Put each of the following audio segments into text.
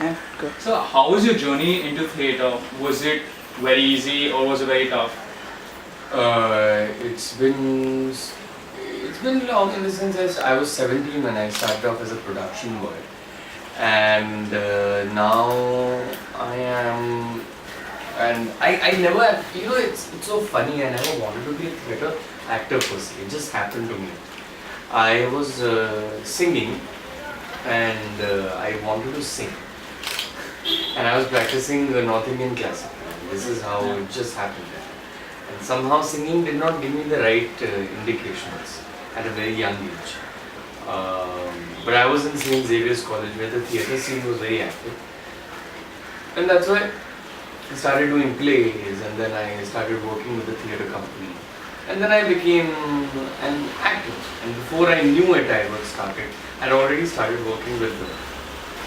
Yeah, go. So, how was your journey into theatre? Was it very easy or was it very tough? It's been long in the sense as I was 17 when I started off as a production boy, and now I am, and I never, it's so funny. I never wanted to be a theatre actor per se. It just happened to me. I was singing, and I wanted to sing, and I was practicing North Indian classical. This is how it just happened. And somehow singing did not give me the right indications at a very young age. But I was in St. Xavier's College where the theatre scene was very active. And that's why I started doing plays, and then I started working with the theatre company. And then I became an actor. And before I knew it, I got started. I'd already started working with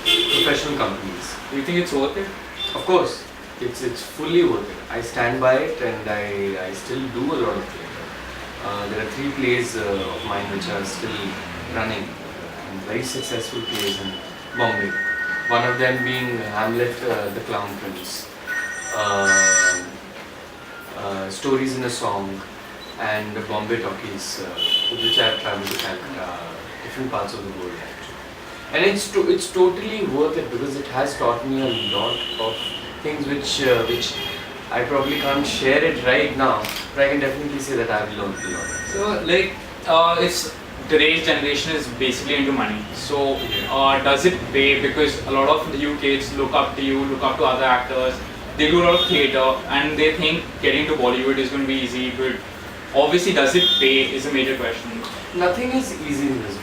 professional companies. Do you think it's worth it? Of course. It's fully worth it. I stand by it, and I still do a lot of theatre. There are 3 plays of mine which are still running, and very successful plays in Bombay. One of them being Hamlet, the Clown Prince, Stories in a Song, and Bombay Talkies, with which I have travelled to Calcutta, different parts of the world actually. And it's totally worth it because it has taught me a lot of things which I probably can't share it right now, but I can definitely say that I've learned a lot. So, it's today's generation is basically into money. So, does it pay? Because a lot of you kids look up to you, look up to other actors. They do a lot of theatre, and they think getting to Bollywood is going to be easy. But obviously, does it pay? Is a major question. Nothing is easy in this world.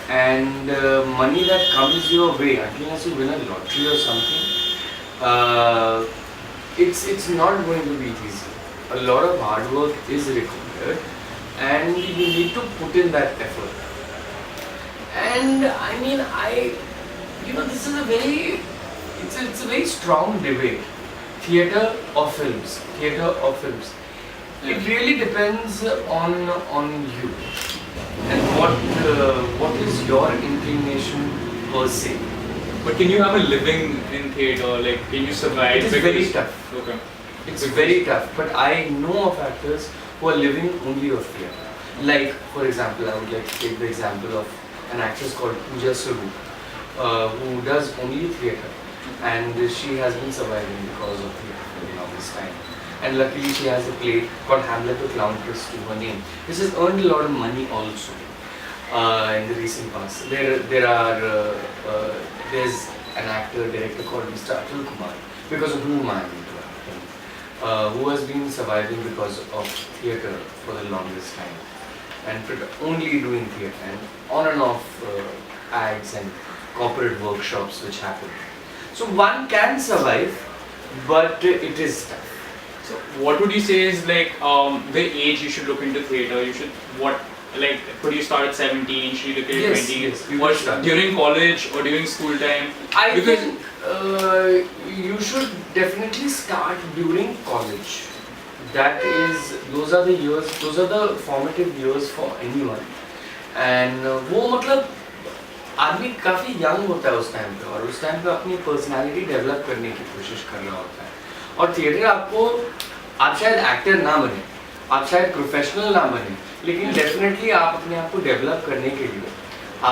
And money that comes your way, unless you win a lottery or something, it's not going to be easy. A lot of hard work is required, and you need to put in that effort. And I mean, this is it's a very strong debate. Theatre or films? Theatre or films? It really depends on you. And what is your inclination per se? But can you have a living in theatre? Like, can you survive? It is very tough. Okay. It's very tough. But I know of actors who are living only of theatre. Like, for example, I would like to take the example of an actress called Pooja Saru, who does only theatre, and she has been surviving because of theatre for the longest time. And luckily she has a play called Hamlet the Clown Prince to her name, which has earned a lot of money also in the recent past. There's an actor, director called Mr. Atul Kumar, because of whom I am into acting, who has been surviving because of theatre for the longest time, and only doing theatre and on and off ads and corporate workshops which happen. So one can survive, but it is tough. So, what would you say is like the age you should look into theatre? Could you start at 17? Should you look at 20? Yes, you what, should start. during college or during school time? I think you should definitely start during college. Those are the formative years for anyone. And वो मतलब आदमी काफी young होता है उस time पे, और उस टाइम पे अपनी पर्सनालिटी डेवलप करने की कोशिश कर रहा होता है. और थिएटर आप शायद एक्टर ना बने, आप शायद प्रोफेशनल ना बने, लेकिन डेफिनेटली आप अपने आप को डेवलप करने के लिए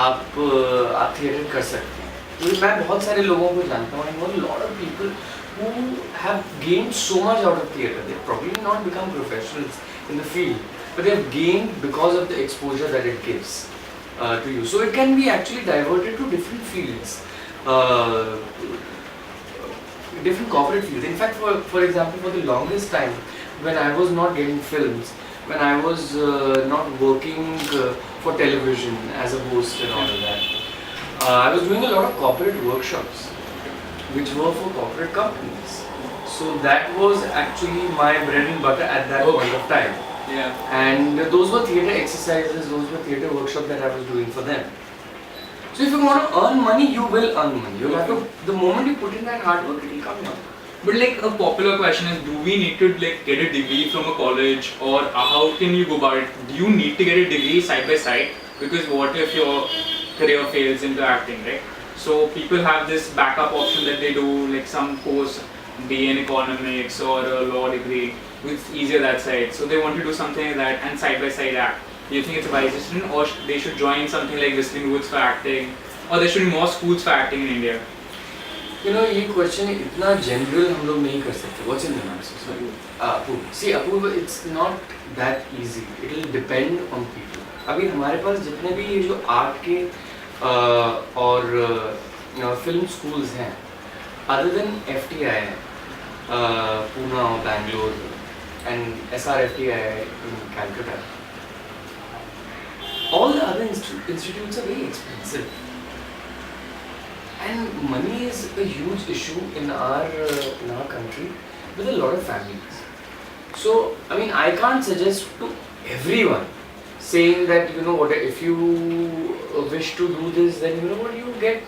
आप थिएटर कर सकते हैं. क्योंकि मैं बहुत सारे लोगों को जानता हूँ, I know a lot of people who have gained so much out of theatre. They probably not become professionals in the field, but they have gained because of the exposure that it gives to you. So it can be actually diverted to different fields. Different corporate fields. In fact, for example, for the longest time, when I was not getting films, when I was not working for television as a host and all of that, I was doing a lot of corporate workshops, which were for corporate companies. So that was actually my bread and butter at that point of time. Yeah. And those were theatre exercises, those were theatre workshops that I was doing for them. So if you want to earn money, you will earn money. You have to, the moment you put in that hard work, it will come down. But like a popular question is, do we need to like get a degree from a college, or how can you go about it? Do you need to get a degree side by side? Because what if your career fails into acting, right? So people have this backup option that they do like some course, BA in economics or a law degree, which is easier that side. So they want to do something like that and side by side act. Do you think it's a wise decision, or they should join something like Whistling Woods for acting, or there should be more schools for acting in India? You know, ये question इतना general हम लोग नहीं कर सकते. What's in the answer? Sorry. Apurva. See, Apurva, it's not that easy. It will depend on people. अभी हमारे पास जितने भी ये जो art के और film schools हैं, other than FTI, Pune or Bangalore, and SRFTI in Calcutta, all the other institutes are very expensive. And money is a huge issue in our country with a lot of families. So, I mean, I can't suggest to everyone saying that, you know what, if you wish to do this, then you know what, you get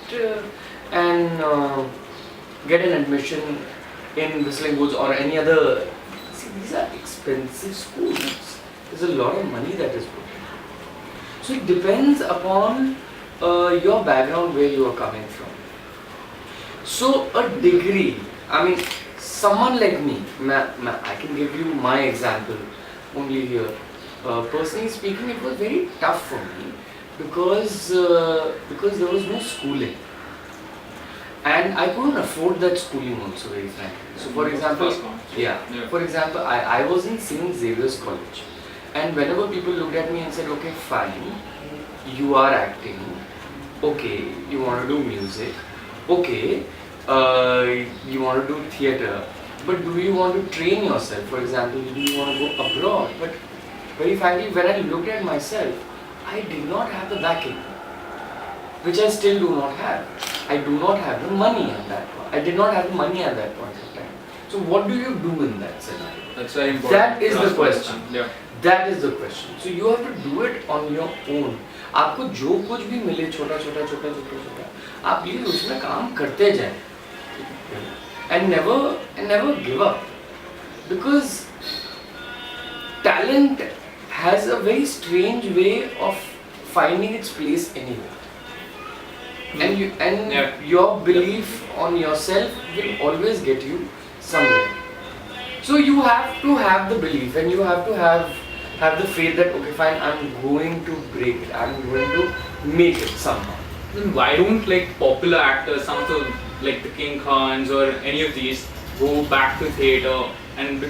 an admission in Whistling Woods or any other. See, these are expensive schools. There's a lot of money that is put in. So it depends upon your background, where you are coming from. So a degree, I mean, someone like me, I can give you my example only here. Personally speaking, it was very tough for me because there was no schooling, and I couldn't afford that schooling also, very frankly. So for example, for example, I was in St. Xavier's College, and whenever people looked at me and said, okay, fine, you are acting, okay, you want to do music, okay, you want to do theatre, but do you want to train yourself? For example, do you want to go abroad? But very frankly, when I looked at myself, I did not have the backing, which I still do not have. I do not have the money at that point. I did not have the money at that point of time. So what do you do in that scenario? That's very important. That is the question. Yeah. That is the question. So you have to do it on your own. आपको जो कुछ भी मिले छोटा छोटा छोटा छोटा छोटा, आप प्लीज उसमें काम करते जाएं. And never give up, because talent has a very strange way of finding its place anywhere. And your belief on yourself will always get you somewhere. So you have to have the belief, and you have to have the faith that okay, fine, I'm going to break it, I'm going to make it somehow. Then why don't like popular actors, some of the like the King Khans or any of these, go back to theatre? And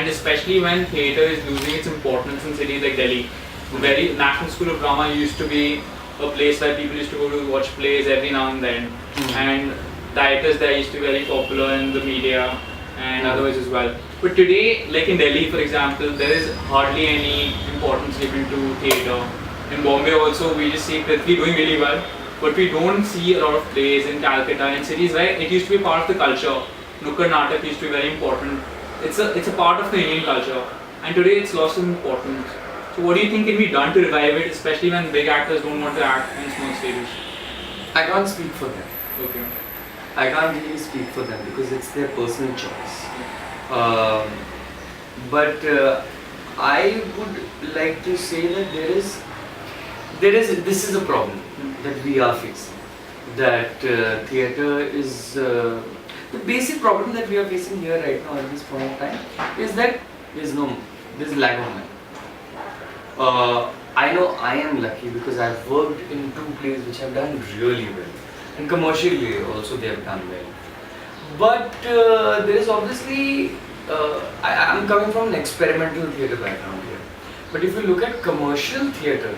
especially when theatre is losing its importance in cities like Delhi, very National School of Drama used to be a place where people used to go to watch plays every now and then, and directors there used to be very popular in the media and otherwise as well. But today, like in Delhi for example, there is hardly any importance given to theatre. In Bombay also, we just see Prithvi doing really well, but we don't see a lot of plays in Calcutta, in cities where it used to be part of the culture. Nukkad Natak used to be very important. It's a part of the Indian culture, and today it's lost its importance. So what do you think can be done to revive it, especially when big actors don't want to act on small stages? I can't speak for them. Okay. I can't really speak for them because it's their personal choice. But I would like to say that this is a problem that we are facing. That theatre is the basic problem that we are facing here right now at this point in time is that there's lack of money. I know I am lucky because I've worked in 2 plays which have done really well, and commercially also they have done well. But there is obviously, I'm coming from an experimental theatre background here. But if you look at commercial theatre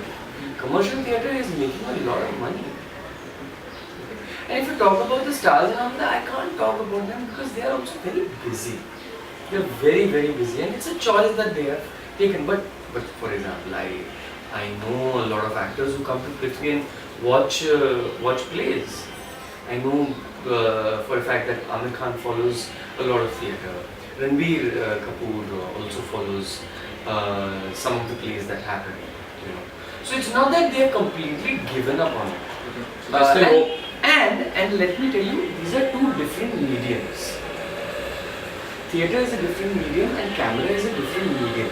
is making a lot of money. And if you talk about the stars and all that, I can't talk about them because they are also very busy. They are very, very busy, and it's a choice that they have taken. But for example, I know a lot of actors who come to Prithvi and watch plays. I know for a fact that Amir Khan follows a lot of theatre. Ranbir Kapoor also follows some of the plays that happen. You know. So it's not that they have completely given up on it. And let me tell you, these are 2 different mediums. Theatre is a different medium and camera is a different medium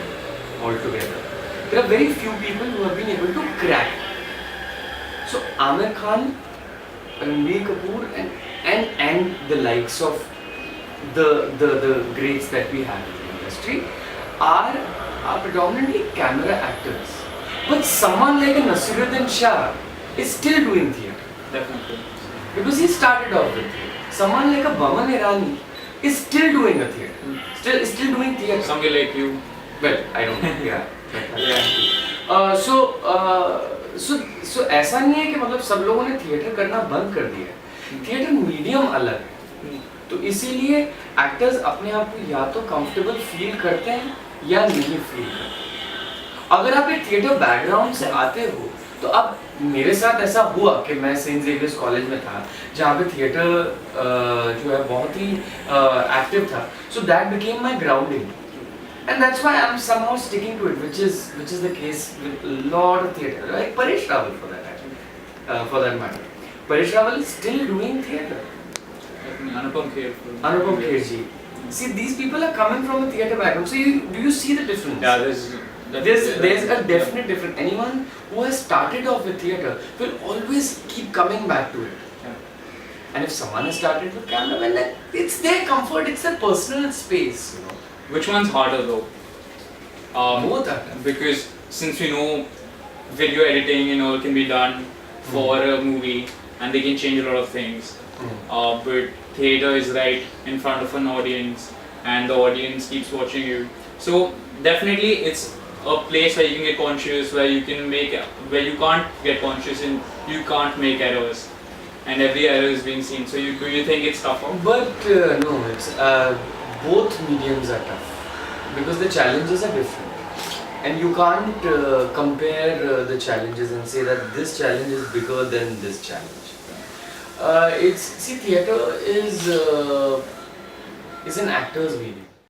altogether. There are very few people who have been able to crack. So Amir Khan Ranbir Kapoor and the likes of the greats that we have in the industry are predominantly camera actors. But someone like a Nasiruddin Shah is still doing theatre. Definitely. Because he started off with theatre. Someone like a Baman Irani is still doing a theatre. Still doing theatre. Somebody like you. Well, I don't know. Yeah. Yeah. So ऐसा नहीं है कि मतलब सब लोगों ने theatre करना बंद कर दिया है. थिएटर मीडियम अलग है. तो इसीलिए एक्टर्स अपने आप को या तो कंफर्टेबल फील करते हैं या नहीं फील करते. अगर आप एक थिएटर बैकग्राउंड से आते हो तो अब मेरे साथ ऐसा हुआ कि मैं सेंट जेवियर्स कॉलेज में था जहाँ पे थिएटर जो है बहुत ही एक्टिव था. So that became my grounding. And that's why I'm somehow sticking to it, which is the case with a lot of theatre, like Paresh Rawal for that matter. Paresh Rawal is still doing theatre. Anupam Kher. Anupam Kher ji. See, these people are coming from a theatre background. So do you see the difference? Yeah, there's a definite difference. Anyone who has started off with theatre will always keep coming back to it. Yeah. And if someone has started with camera, well, then it's their comfort, it's their personal space, you know. Which one's harder though? Both are tough. Because since we know video editing and all can be done for a movie and they can change a lot of things. But theatre is right in front of an audience and the audience keeps watching you. So definitely it's a place where you can get conscious, where you can't get conscious and you can't make errors. And every error is being seen. So do you think it's tougher? But no, it's both mediums are tough because the challenges are different, and you can't compare the challenges and say that this challenge is bigger than this challenge. Theatre is an actor's medium.